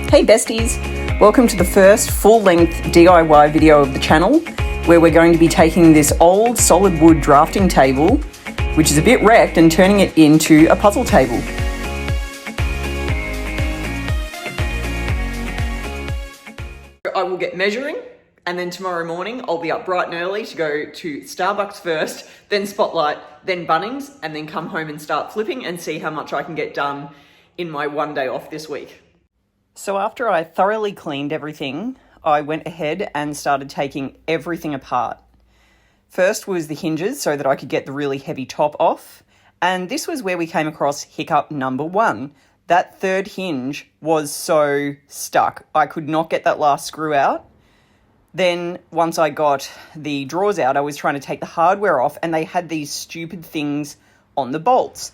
Hey besties, welcome to the first full-length DIY video of the channel, where we're going to be taking this old solid wood drafting table, which is a bit wrecked, and turning it into a puzzle table. I will get measuring, and then tomorrow morning I'll be up bright and early to go to Starbucks first, then Spotlight, then Bunnings, and then come home and start flipping and see how much I can get done in my one day off this week. So after I thoroughly cleaned everything, I went ahead and started taking everything apart. First was the hinges so that I could get the really heavy top off. And this was where we came across hiccup number one. That third hinge was so stuck. I could not get that last screw out. Then once I got the drawers out, I was trying to take the hardware off and they had these stupid things on the bolts.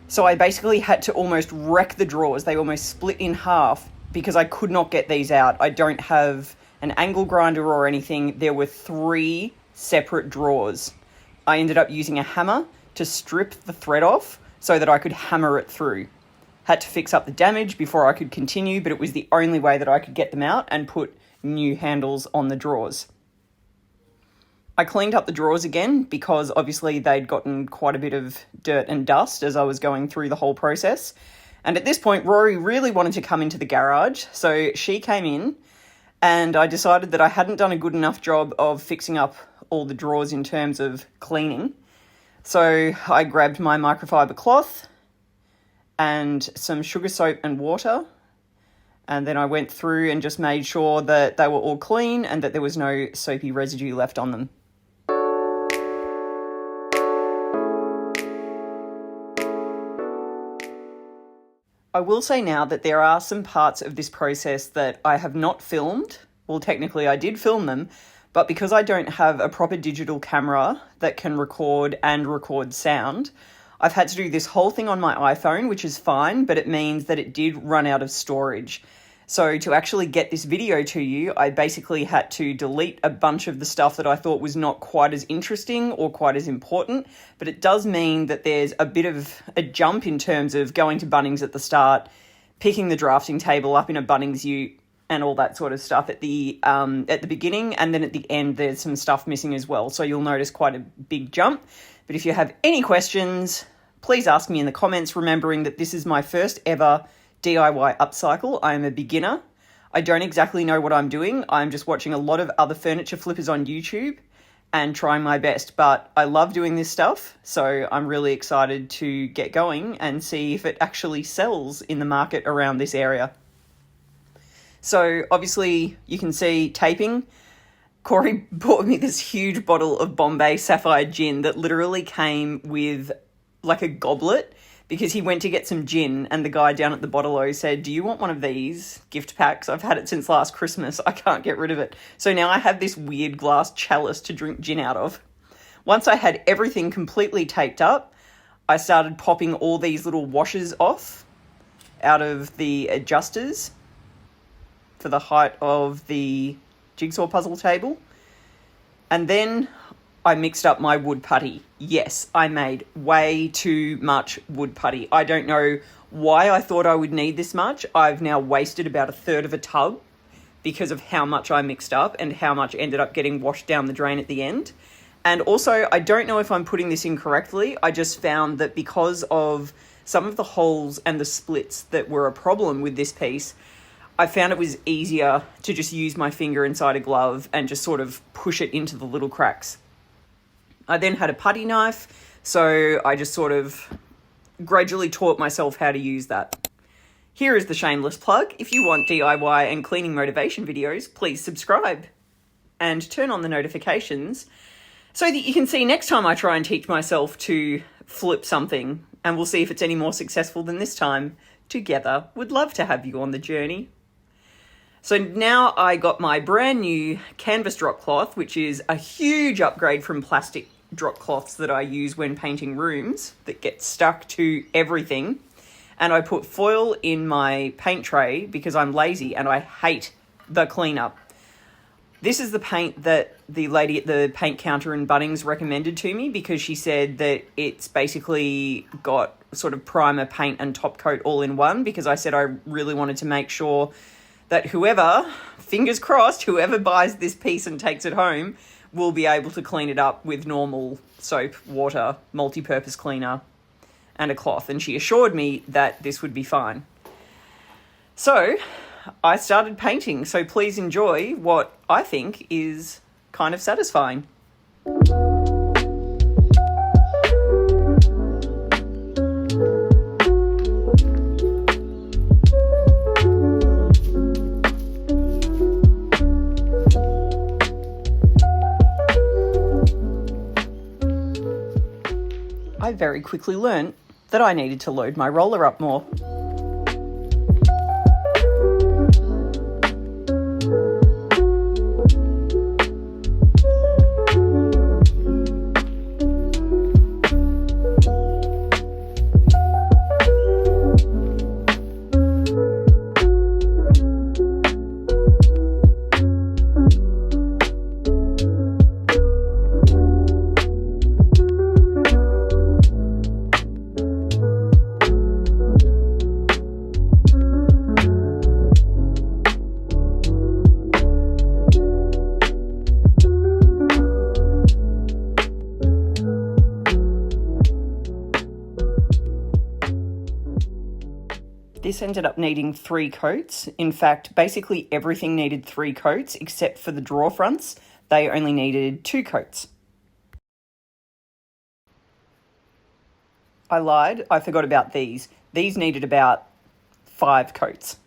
So I basically had to almost wreck the drawers. They almost split in half because I could not get these out. I don't have an angle grinder or anything. There were 3 separate drawers. I ended up using a hammer to strip the thread off so that I could hammer it through. Had to fix up the damage before I could continue, but it was the only way that I could get them out and put new handles on the drawers. I cleaned up the drawers again because obviously they'd gotten quite a bit of dirt and dust as I was going through the whole process. And at this point, Rory really wanted to come into the garage, so she came in and I decided that I hadn't done a good enough job of fixing up all the drawers in terms of cleaning. So I grabbed my microfiber cloth and some sugar soap and water, and then I went through and just made sure that they were all clean and that there was no soapy residue left on them. I will say now that there are some parts of this process that I have not filmed. Well, technically I did film them, but because I don't have a proper digital camera that can record and record sound, I've had to do this whole thing on my iPhone, which is fine, but it means that it did run out of storage. So to actually get this video to you, I basically had to delete a bunch of the stuff that I thought was not quite as interesting or quite as important. But it does mean that there's a bit of a jump in terms of going to Bunnings at the start, picking the drafting table up in a Bunnings ute and all that sort of stuff at the beginning. And then at the end, there's some stuff missing as well. So you'll notice quite a big jump. But if you have any questions, please ask me in the comments, remembering that this is my first ever DIY upcycle. I am a beginner. I don't exactly know what I'm doing. I'm just watching a lot of other furniture flippers on YouTube and trying my best, but I love doing this stuff, so I'm really excited to get going and see if it actually sells in the market around this area. So obviously you can see taping. Corey bought me this huge bottle of Bombay Sapphire gin that literally came with like a goblet, because he went to get some gin and the guy down at the bottle-o said, "Do you want one of these gift packs? I've had it since last Christmas. I can't get rid of it." So now I have this weird glass chalice to drink gin out of. Once I had everything completely taped up, I started popping all these little washers off out of the adjusters for the height of the jigsaw puzzle table. And then I mixed up my wood putty. Yes, I made way too much wood putty. I don't know why I thought I would need this much. I've now wasted about 1/3 of a tub because of how much I mixed up and how much ended up getting washed down the drain at the end. And also, I don't know if I'm putting this in correctly. I just found that because of some of the holes and the splits that were a problem with this piece, I found it was easier to just use my finger inside a glove and just sort of push it into the little cracks. I then had a putty knife, so I just sort of gradually taught myself how to use that. Here is the shameless plug. If you want DIY and cleaning motivation videos, please subscribe and turn on the notifications so that you can see next time I try and teach myself to flip something, and we'll see if it's any more successful than this time together. Would love to have you on the journey. So now I got my brand new canvas drop cloth, which is a huge upgrade from plastic drop cloths that I use when painting rooms that get stuck to everything. And I put foil in my paint tray because I'm lazy and I hate the cleanup. This is the paint that the lady at the paint counter in Bunnings recommended to me because she said that it's basically got sort of primer, paint and top coat all in one, because I said I really wanted to make sure that whoever, fingers crossed, whoever buys this piece and takes it home will be able to clean it up with normal soap, water, multi-purpose cleaner, and a cloth. And she assured me that this would be fine. So I started painting. So please enjoy what I think is kind of satisfying. I very quickly learnt that I needed to load my roller up more. This ended up needing 3 coats. In fact, basically everything needed 3 coats except for the drawer fronts. They only needed 2 coats. I lied. I forgot about these. These needed about 5 coats.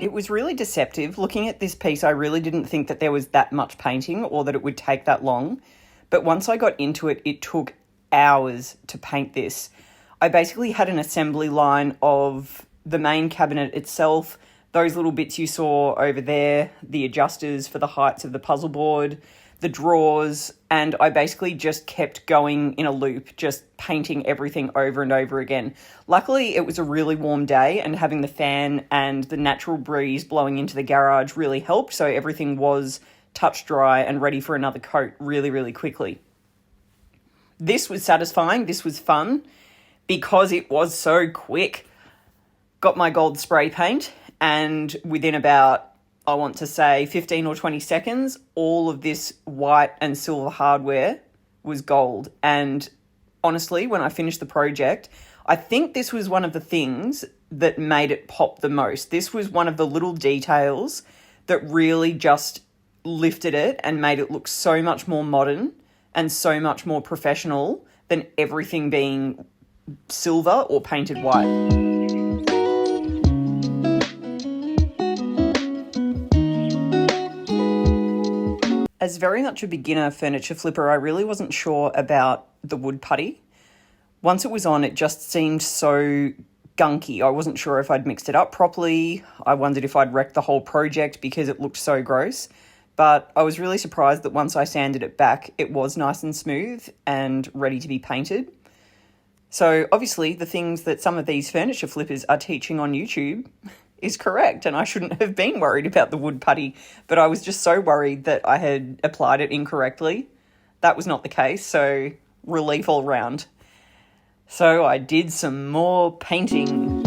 It was really deceptive. Looking at this piece, I really didn't think that there was that much painting or that it would take that long. But once I got into it, it took hours to paint this. I basically had an assembly line of the main cabinet itself, those little bits you saw over there, the adjusters for the heights of the puzzle board, the drawers, and I basically just kept going in a loop, just painting everything over and over again. Luckily, it was a really warm day, and having the fan and the natural breeze blowing into the garage really helped, so everything was touch dry and ready for another coat really, really quickly. This was satisfying, this was fun, because it was so quick. Got my gold spray paint, and within about, I want to say 15 or 20 seconds, all of this white and silver hardware was gold. And honestly, when I finished the project, I think this was one of the things that made it pop the most. This was one of the little details that really just lifted it and made it look so much more modern and so much more professional than everything being silver or painted white. As very much a beginner furniture flipper, I really wasn't sure about the wood putty. Once it was on, it just seemed so gunky. I wasn't sure if I'd mixed it up properly. I wondered if I'd wrecked the whole project because it looked so gross. But I was really surprised that once I sanded it back, it was nice and smooth and ready to be painted. So obviously the things that some of these furniture flippers are teaching on YouTube is correct, and I shouldn't have been worried about the wood putty, but I was just so worried that I had applied it incorrectly. That was not the case, so relief all round. So I did some more painting.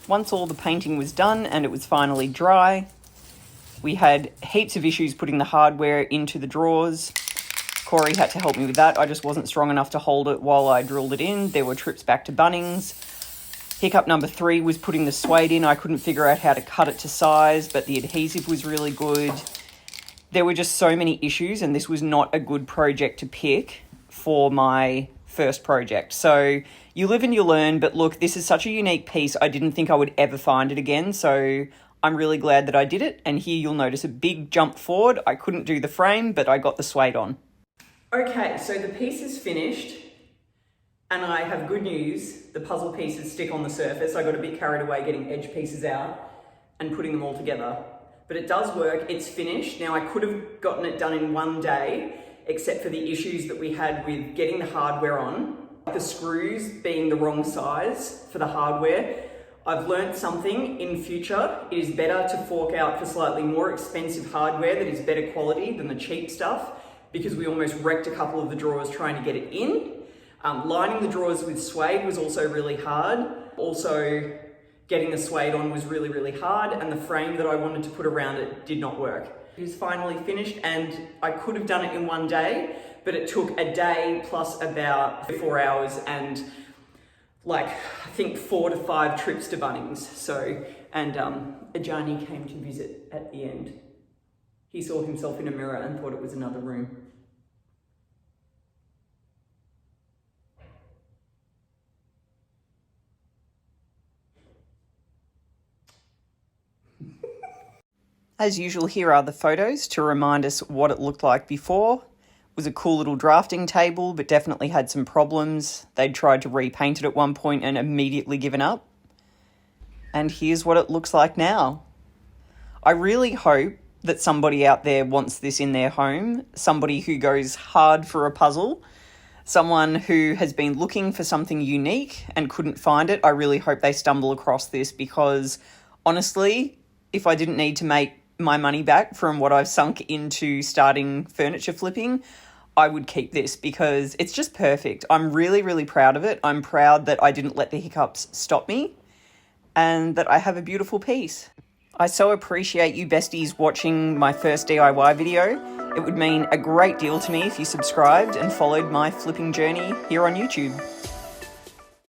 Once all the painting was done and it was finally dry, we had heaps of issues putting the hardware into the drawers. Corey had to help me with that. I just wasn't strong enough to hold it while I drilled it in. There were trips back to Bunnings. Hiccup number 3 was putting the suede in. I couldn't figure out how to cut it to size, but the adhesive was really good. There were just so many issues, and this was not a good project to pick for my first project. So you live and you learn, but look, this is such a unique piece. I didn't think I would ever find it again, so I'm really glad that I did it. And here you'll notice a big jump forward. I couldn't do the frame, but I got the suede on. Okay, so the piece is finished, and I have good news. The puzzle pieces stick on the surface. I got a bit carried away getting edge pieces out and putting them all together. But it does work, it's finished. Now I could have gotten it done in one day, except for the issues that we had with getting the hardware on The screws being the wrong size for the hardware. I've learnt something in future. It is better to fork out for slightly more expensive hardware that is better quality than the cheap stuff, because we almost wrecked a couple of the drawers trying to get it in. Lining the drawers with suede was also really hard. Also, getting the suede on was really, really hard, and the frame that I wanted to put around it did not work. It is finally finished, and I could have done it in one day, but it took a day plus about 4 hours and like, I think 4 to 5 trips to Bunnings. So, and Ajani came to visit at the end. He saw himself in a mirror and thought it was another room. As usual, here are the photos to remind us what it looked like before. It was a cool little drafting table, but definitely had some problems. They'd tried to repaint it at one point and immediately given up. And here's what it looks like now. I really hope that somebody out there wants this in their home, somebody who goes hard for a puzzle, someone who has been looking for something unique and couldn't find it. I really hope they stumble across this, because honestly, if I didn't need to make my money back from what I've sunk into starting furniture flipping, I would keep this because it's just perfect. I'm really, really proud of it. I'm proud that I didn't let the hiccups stop me and that I have a beautiful piece. I so appreciate you besties watching my first DIY video. It would mean a great deal to me if you subscribed and followed my flipping journey here on YouTube.